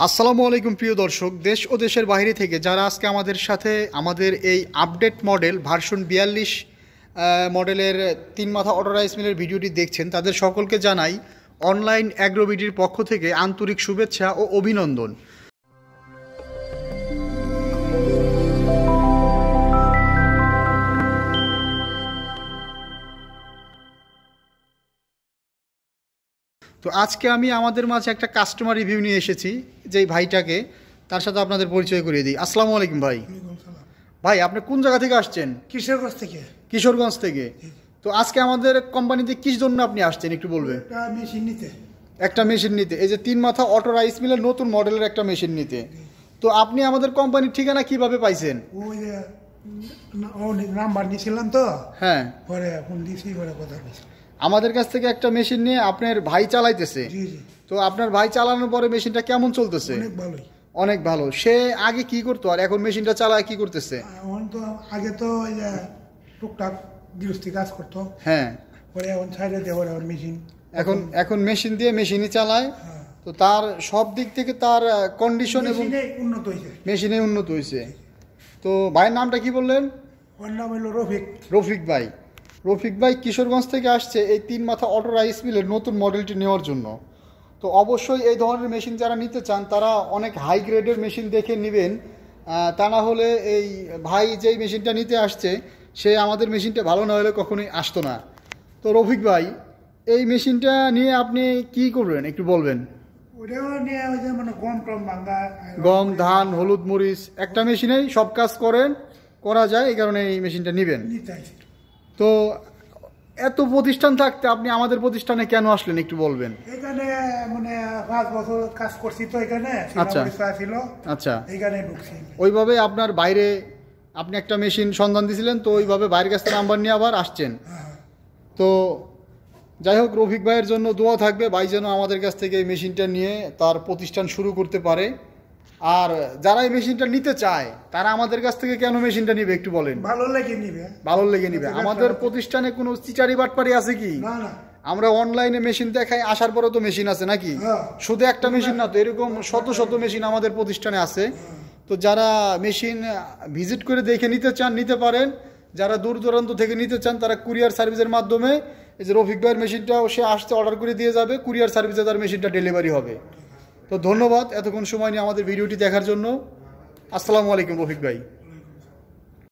আসসালামু আলাইকুম প্রিয় দর্শক, দেশ ও দেশের বাইরে থেকে যারা আজকে আমাদের সাথে আমাদের এই আপডেট মডেল ভার্সন 42 মডেলের 3 মাথা অটো রাইস মিলের ভিডিওটি দেখছেন, তাদের সকলকে জানাই অনলাইন অ্যাগ্রোবিডির পক্ষ থেকে আন্তরিক শুভেচ্ছা ও অভিনন্দন। তো আজকে আমি আমাদের মাঝে একটা কাস্টমার রিভিউ নিয়ে এসেছি, যেই ভাইটাকে তার সাথে আপনাদের পরিচয় করিয়ে দিই। আসসালামু আলাইকুম ভাই। ভাই আপনি কোন জায়গা থেকে আসছেন? কিশোরগঞ্জ থেকে। কিশোরগঞ্জ থেকে। তো আজকে আমাদের কোম্পানিতে কিস জন্য আপনি আসছেন একটু বলবেন? একটা মেশিন নিতে, এই যে 3 মাথা অটো রাইস মিলের নতুন মডেলের একটা মেশিন নিতে। তো আপনি আমাদের কোম্পানির ঠিকানা কিভাবে পাইছেন? ওই যে নাম্বার নিয়েছিলাম তো, হ্যাঁ, পরে ফোন দিয়েছি, পরে কথা বলছি। আমাদের কাছ থেকে একটা মেশিন নিয়ে আপনার ভাই চালাইতেছে। জি জি। তো আপনার ভাই চালানোর পরে মেশিনটা কেমন চলতেছে? অনেক ভালোই। অনেক ভালো। সে আগে কি করতো আর এখন মেশিনটা চালায় কি করতেছে? এখন তো আগে তো এই যে টুকটাক গৃহস্থী কাজ করতো, হ্যাঁ, পরে এখন সাইডে দিয়ে পরে এখন মেশিন, এখন মেশিন দিয়ে মেশিনই চালায়। হ্যাঁ। তো তার সব দিক থেকে তার কন্ডিশন এবং মেশিনে উন্নত হয়েছে। মেশিনে উন্নত হয়েছে। তো ভাইয়ের নামটা কি বললেন? ওর নাম হলো রফিক। রফিক ভাই। রফিক ভাই কিশোরগঞ্জ থেকে আসছে এই 3 মাথা অটো রাইস মিলের নতুন মডেলটি নেওয়ার জন্য। তো অবশ্যই এই ধরনের মেশিন যারা নিতে চান তারা অনেক হাই গ্রেডের মেশিন দেখে নেবেন, তা না হলে এই ভাই যেই মেশিনটা নিতে আসছে সে আমাদের মেশিনটা ভালো না হলে কখনোই আসতো না। তো রফিক ভাই, এই মেশিনটা নিয়ে আপনি কি করবেন একটু বলবেন? ওটাও নিয়ে ওই যে মানে গম টম ভাঙ্গা, গম, ধান, হলুদ, মরিচ একটা মেশিনেই সব কাজ করা যায়, এই কারণে এই মেশিনটা নেবেন। তো এত প্রতিষ্ঠান থাকতে আপনি আমাদের প্রতিষ্ঠানে কেন আসলেন একটু বলবেন? এখানে মানে 5 বছর কাজ করছি তো এখানে। আচ্ছা ছিল, আচ্ছা, এখানে ঢুকছি। ওইভাবে আপনার বাইরে আপনি একটা মেশিন সন্ধান দিয়েছিলেন, তো ওইভাবে বাইরের কাছ থেকে নাম্বার নিয়ে আবার আসছেন। তো যাই হোক, রফিক ভাইয়ের জন্য দোয়া থাকবে, ভাই যেন আমাদের কাছ থেকে এই মেশিনটা নিয়ে তার প্রতিষ্ঠান শুরু করতে পারে। আর যারা এই মেশিনটা নিতে চায় তারা আমাদের কাছ থেকে কেন মেশিনটা নিবে একটু বলেন? ভালো লেগে নিবে, ভালো লেগে নিবে। আমাদের প্রতিষ্ঠানে কোনো চিচারি বাটপারি আছে কি? না না, আমরা অনলাইনে মেশিন দেখাই, আসার পরে তো মেশিন আছে নাকি? শুধু একটা মেশিন না তো, এরকম শত শত মেশিন আমাদের প্রতিষ্ঠানে আছে। তো যারা মেশিন ভিজিট করে দেখে নিতে চান নিতে পারেন, যারা দূর দূরান্ত থেকে নিতে চান তারা কুরিয়ার সার্ভিসের মাধ্যমে, এই যে রফিক ভাইয়ের মেশিনটাও সে আসতে অর্ডার করে দিয়ে যাবে, কুরিয়ার সার্ভিসে তার মেশিনটা ডেলিভারি হবে। তো ধন্যবাদ এতক্ষণ সময় নিয়ে আমাদের ভিডিওটি দেখার জন্য। আসসালামু আলাইকুম রফিক ভাই।